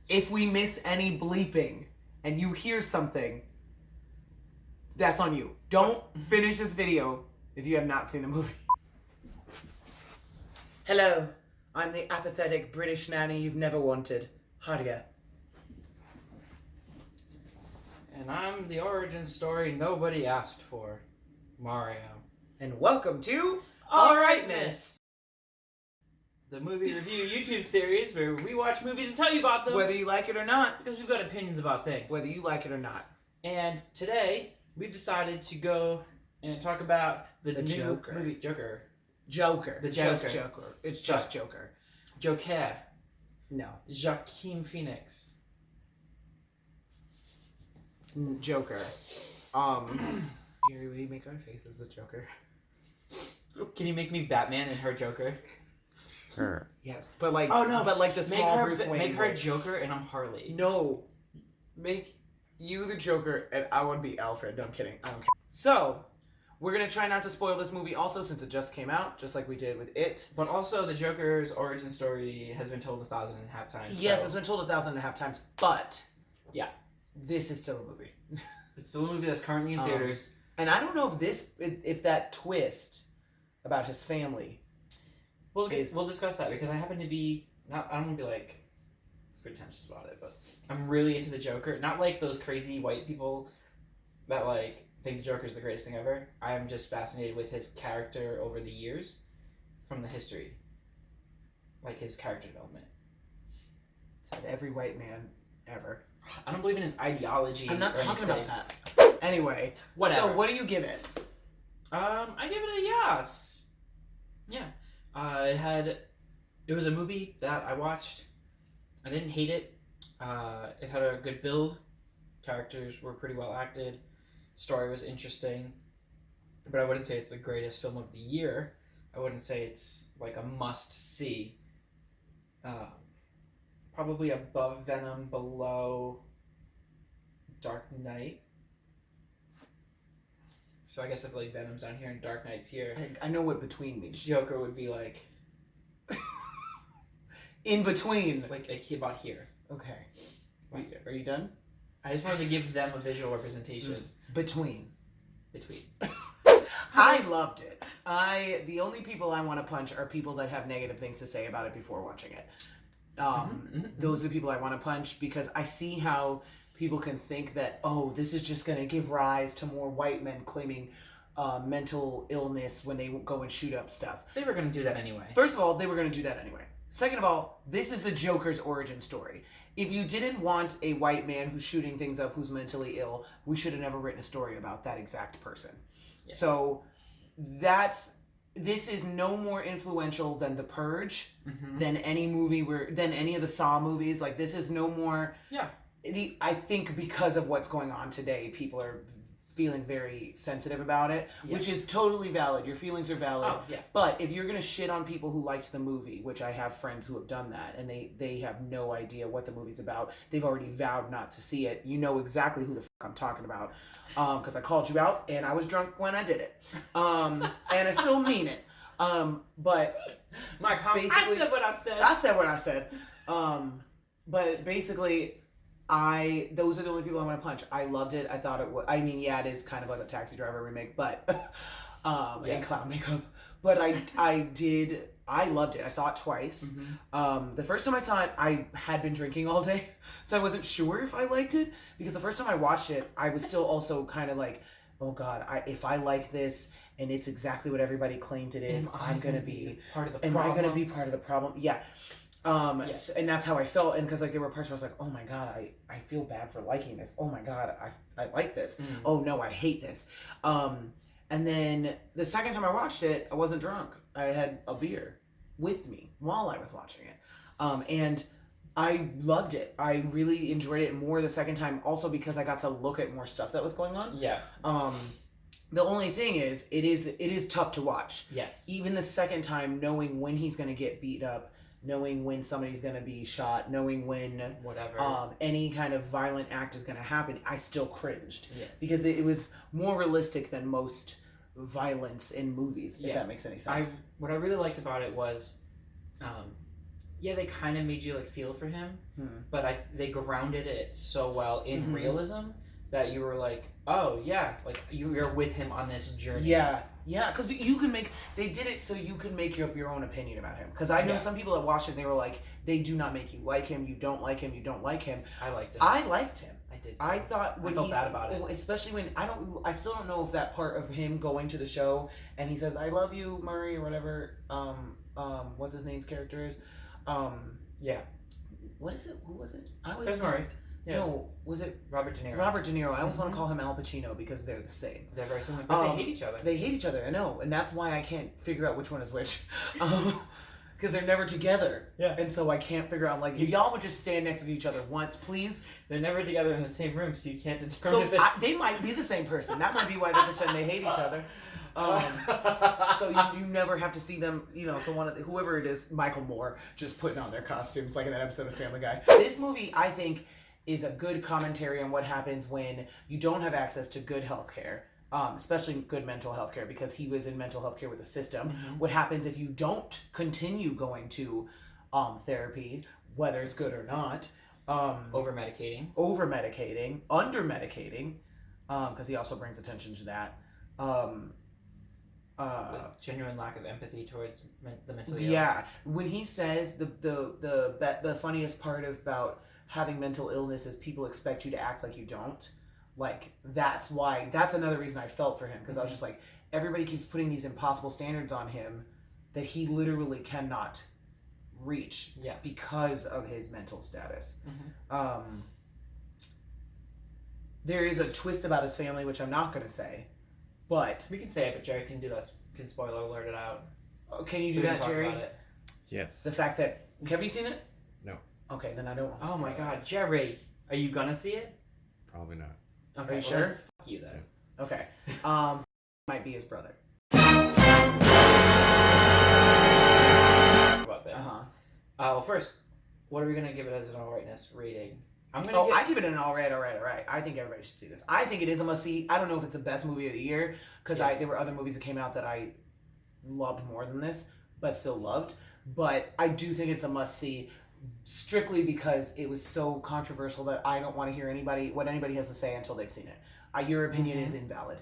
If we miss any bleeping and you hear something, that's on you. Don't finish this video if you have not seen the movie. Hello, I'm the apathetic British nanny you've never wanted, Hadia. And I'm the origin story nobody asked for, Mario. And welcome to Alrightness, the movie review YouTube series where we watch movies and tell you about them. Whether you like it or not. Because we've got opinions about things. Whether you like it or not. And today, we've decided to go and talk about the new Joker. movie, Joker. Joker. The Just Joker. Joker. It's just Joker. Joker. No. Joaquin Phoenix. Joker. Jerry, will you make our faces the Joker? Can you make me Batman and her Joker? Sure. Yes, but like, oh no, but like the small Bruce Wayne. Make her Joker and I'm Harley. No, make you the Joker and I would be Alfred. No, I'm kidding. I don't care. So, we're gonna try not to spoil this movie also since it just came out, just like we did with It. But also, the Joker's origin story has been told 1,500 times. Yes, so. it's been told 1,500 times, but yeah, this is still a movie. It's still a movie that's currently in theaters. And I don't know if that twist about his family. We'll discuss that because I happen to be I don't want to be like pretentious about it, but I'm really into the Joker. Not like those crazy white people that like think the Joker is the greatest thing ever. I am just fascinated with his character over the years, from the history, like his character development. Said every white man ever. I don't believe in his ideology. I'm not talking about that. Anyway, whatever. So what do you give it? I give it a yes. Yeah. It was a movie that I watched. I didn't hate it. It had a good build. Characters were pretty well acted. Story was interesting. But I wouldn't say it's the greatest film of the year. I wouldn't say it's like a must-see. Probably above Venom, below Dark Knight. So I guess if like Venom's down here and Dark Knight's here, I know what between means. Joker would be like in between, like about here. Okay. Right here. Are you done? I just wanted to give them a visual representation. Between. I loved it. The only people I want to punch are people that have negative things to say about it before watching it. Those are the people I want to punch because I see how people can think that, oh, this is just going to give rise to more white men claiming mental illness when they go and shoot up stuff. They were going to do that anyway. First of all, they were going to do that anyway. Second of all, this is the Joker's origin story. If you didn't want a white man who's shooting things up who's mentally ill, we should have never written a story about that exact person. Yeah. So this is no more influential than The Purge, than any movie than any of the Saw movies. Like, this is no more. Yeah. I think because of what's going on today, people are feeling very sensitive about it, which is totally valid. Your feelings are valid. Oh, yeah. But if you're going to shit on people who liked the movie, which I have friends who have done that, and they have no idea what the movie's about, they've already vowed not to see it, you know exactly who the fuck I'm talking about. Because I called you out, and I was drunk when I did it. And I still mean it. But I said what I said. I said what I said. But basically, those are the only people I want to punch. I loved it. I thought it was, I mean, yeah, it is kind of like a Taxi Driver remake, but, and clown makeup. But I loved it. I saw it twice. The first time I saw it, I had been drinking all day, so I wasn't sure if I liked it, because the first time I watched it, I was still also kind of like, oh God, if I like this, and it's exactly what everybody claimed it is, I'm going to be part of the problem. Am I going to be part of the problem? Yeah. Yes. And that's how I felt, and because like there were parts where I was like, oh my God, I feel bad for liking this. Oh my God, I like this. Oh no, I hate this. And then the second time I watched it, I wasn't drunk. I had a beer with me while I was watching it, and I loved it. I really enjoyed it more the second time, also because I got to look at more stuff that was going on. Yeah. The only thing is, it is tough to watch. Yes. Even the second time, knowing when he's going to get beat up, knowing when somebody's going to be shot, knowing when whatever any kind of violent act is going to happen, I still cringed. Yeah. Because it was more realistic than most violence in movies, if that makes any sense. What I really liked about it was yeah, they kind of made you like feel for him, but they grounded it so well in realism that you were like, oh yeah, like you're with him on this journey. Yeah, because they did it so you could make up your own opinion about him. Because I know some people that watched it, they were like, they do not make you like him, you don't like him, you don't like him. I liked it. I liked him. I did too. I thought when I felt bad about it. Especially when I still don't know if that part of him going to the show and he says, I love you, Murray, or whatever, what's his name's character is. Yeah. What is it? Who was it? Murray. Yeah. No, was it Robert De Niro? Robert De Niro. I always want to call him Al Pacino because they're the same. They're very similar, but they hate each other. They hate each other, I know, and that's why I can't figure out which one is which. Because they're never together. Yeah. And so I can't figure out, like, if y'all would just stand next to each other once, please. They're never together in the same room, so you can't determine they might be the same person. That might be why they pretend they hate each other. So you never have to see them, so whoever it is, Michael Moore, just putting on their costumes like in that episode of Family Guy. This movie, I think, is a good commentary on what happens when you don't have access to good health care, especially good mental health care, because he was in mental health care with the system. What happens if you don't continue going to therapy, whether it's good or not. Over-medicating, under-medicating, because he also brings attention to that. Genuine lack of empathy towards the mentally ill. Yeah, when he says the funniest part about having mental illness is people expect you to act like you don't. Like, that's another reason I felt for him, because I was just like, everybody keeps putting these impossible standards on him that he literally cannot reach because of his mental status. There is a twist about his family, which I'm not going to say. But we can say it, but Jerry can do that. Can spoiler alert it out. Can you do that, Jerry? Yes. The fact that have you seen it? No. Okay, then I don't want to. Oh my God, Jerry, are you gonna see it? Probably not. Okay, are you sure? Fuck you then. Yeah. Okay. Might be his brother. About this. Well, first, what are we gonna give it as an Alrightness rating? I give it an all right. I think everybody should see this. I think it is a must see. I don't know if it's the best movie of the year because there were other movies that came out that I loved more than this, but still loved. But I do think it's a must see, strictly because it was so controversial that I don't want to hear what anybody has to say until they've seen it. Your opinion is invalid.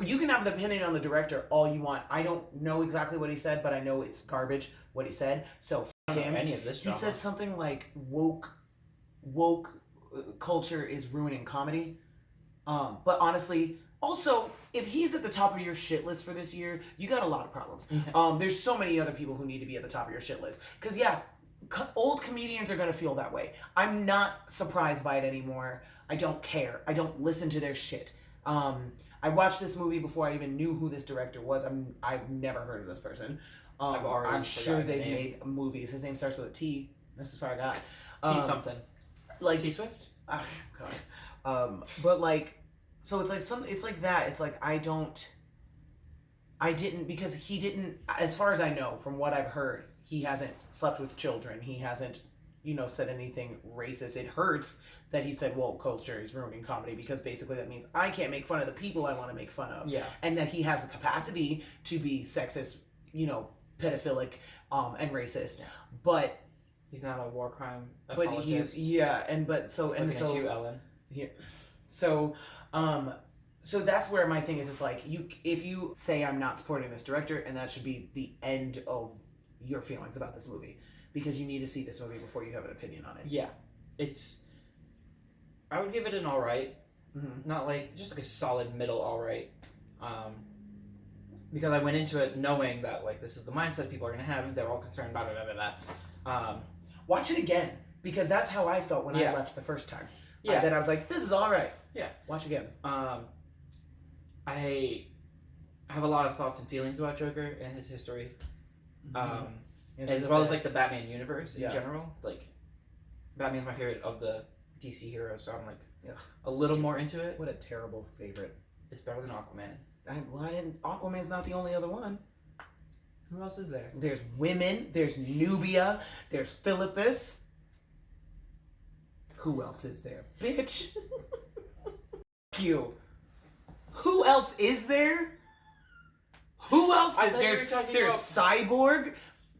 You can have the opinion on the director all you want. I don't know exactly what he said, but I know it's garbage what he said. So f him. Any of this drama. He said something like woke culture is ruining comedy. But honestly, also, if he's at the top of your shit list for this year, you got a lot of problems. There's so many other people who need to be at the top of your shit list. Because, old comedians are going to feel that way. I'm not surprised by it anymore. I don't care. I don't listen to their shit. I watched this movie before I even knew who this director was. I've never heard of this person. I'm sure they've made movies. His name starts with a T. That's as far I got. T something. Like T Swift? Oh, God. But like, so it's like it's like that. It's like because he didn't, as far as I know, from what I've heard, he hasn't slept with children. He hasn't, said anything racist. It hurts that he said, well, culture is ruining comedy, because basically that means I can't make fun of the people I want to make fun of. Yeah. And that he has the capacity to be sexist, pedophilic, and racist. Yeah. But he's not a war crime apologist. But he's at you, Ellen. Yeah. So that's where my thing is. It's like if you say I'm not supporting this director, and that should be the end of your feelings about this movie, because you need to see this movie before you have an opinion on it. Yeah, I would give it an all right, not like just like a solid middle all right, because I went into it knowing that like this is the mindset people are gonna have. They're all concerned about it. Watch it again, because that's how I felt when I left the first time. Yeah. That I was like, this is all right. Yeah. Watch again. I have a lot of thoughts and feelings about Joker and his history. As well as like the Batman universe in general. Like, Batman's my favorite of the DC heroes, so I'm like a little more into it. What a terrible favorite. It's better than Aquaman. Aquaman's not the only other one. Who else is there? There's women. There's Nubia. There's Philippus. Who else is there? Bitch. You. Who else is there? Who else is there? There's Cyborg.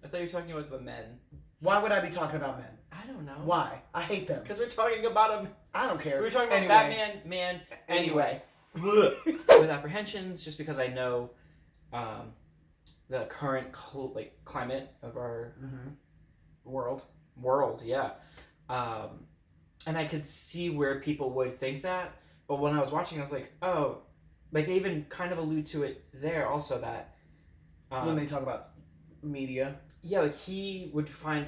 I thought you were talking about the men. Why would I be talking about men? I don't know. Why? I hate them. Because we're talking about them. I don't care. We're talking about Anyway. Batman, man. Anyway. With apprehensions, just because I know the current climate of our world, yeah. And I could see where people would think that, but when I was watching, I was like, oh, like they even kind of allude to it there also that when they talk about media, yeah, like he would find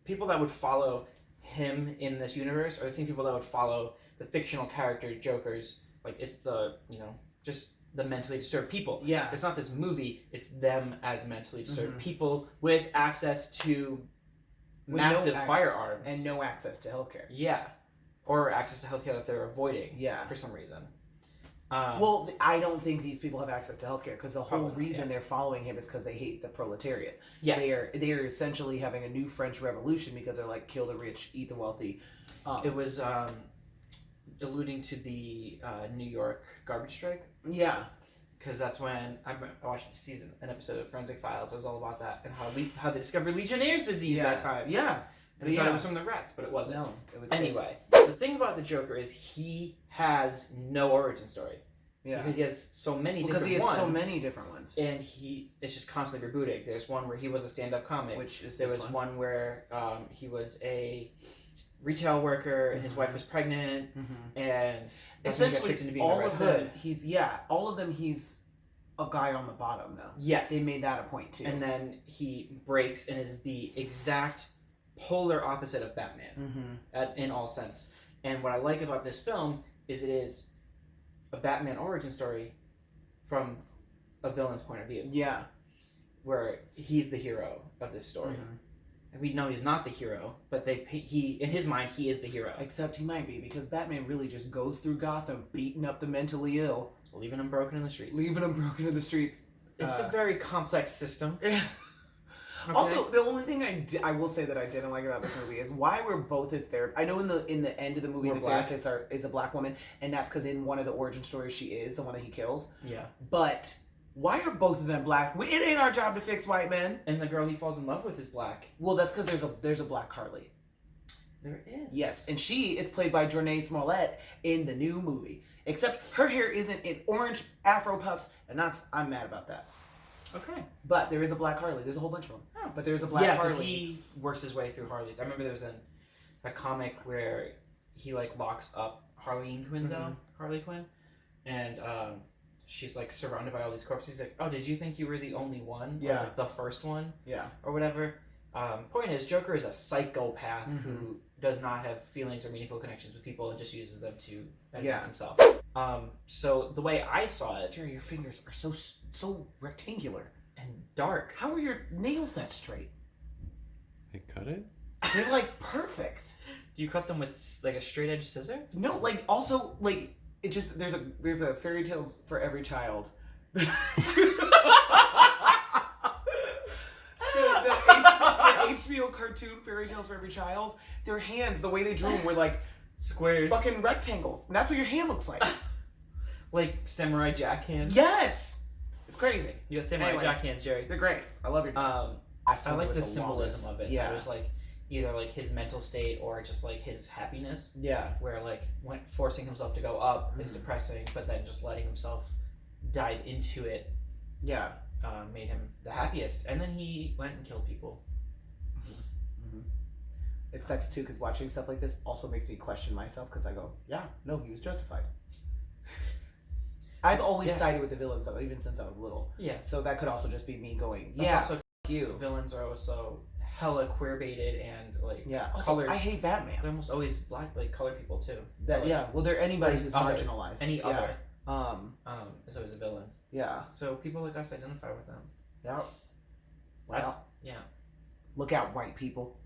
people that would follow him in this universe are the same people that would follow the fictional character Jokers. Like it's the just the mentally disturbed people. Yeah, it's not this movie; it's them as mentally disturbed people with access to massive firearms and no access to healthcare. Yeah, or access to healthcare that they're avoiding. Yeah, for some reason. Well, I don't think these people have access to healthcare because the whole reason they're following him is because they hate the proletariat. Yeah, they're essentially having a new French Revolution because they're like kill the rich, eat the wealthy. It was alluding to the New York garbage strike. Yeah. Because that's when I watched an episode of Forensic Files. It was all about that and how they discovered Legionnaire's disease that time. Yeah. And I thought it was from the rats, but it wasn't. No, it was. Anyway, the thing about the Joker is he has no origin story. Yeah. Because he has so many different ones. Because he has so many different ones. And it's just constantly rebooting. There's one where he was a stand-up comic. There was one where he was a retail worker and his wife was pregnant and essentially all of them he's a guy on the bottom though. Yes. They made that a point too. And then he breaks and is the exact polar opposite of Batman in all sense. And what I like about this film is it is a Batman origin story from a villain's point of view. Yeah. Where he's the hero of this story. And we know he's not the hero, but he in his mind he is the hero. Except he might be, because Batman really just goes through Gotham beating up the mentally ill, leaving them broken in the streets. It's a very complex system. Okay. Also, the only thing I will say that I didn't like about this movie is why we're both his therapists. I know in the end of the movie the therapist is a black woman, and that's because in one of the origin stories she is the one that he kills. Yeah. But why are both of them black? It ain't our job to fix white men. And the girl he falls in love with is black. Well, that's because there's a black Harley. There is. Yes, and she is played by Janae Smollett in the new movie. Except her hair isn't in orange afro puffs, and I'm mad about that. Okay. But there is a black Harley. There's a whole bunch of them. Oh. But there's a black Harley. Yeah, he works his way through Harleys. I remember there was a comic where he locks up Harley Quinn, and she's surrounded by all these corpses. He's like, oh, did you think you were the only one? Yeah. Or, the first one? Yeah. Or whatever. Point is, Joker is a psychopath who does not have feelings or meaningful connections with people and just uses them to advance himself. So the way I saw it, Jerry, your fingers are so rectangular and dark. How are your nails that straight? I cut it? They're perfect. Do you cut them with a straight edge scissor? No, also it just there's a fairy tales for every child. The HBO cartoon Fairy Tales for Every Child, their hands, the way they drew them were squares, fucking rectangles, and that's what your hand looks like. Like Samurai Jack hands. Yes, it's crazy. You got Samurai Jack hands, Jerry. They're great. I love your. I like the symbolism of it. Yeah, it was either his mental state or just his happiness. Yeah, where when forcing himself to go up is depressing, but then just letting himself dive into it. Yeah. Made him the happiest, and then he went and killed people. It sucks too, because watching stuff like this also makes me question myself, because I go, yeah, no, he was justified. I've always sided with the villains, though, even since I was little. Yeah. So that could also just be me going, also you. Villains are also hella queer baited and Also, colored. I hate Batman. They're almost always black, colored people too. Well, they're anybody who's marginalized. Any other. Is always a villain. Yeah. So people like us identify with them. Yeah. Well. Yeah. Look out, white people.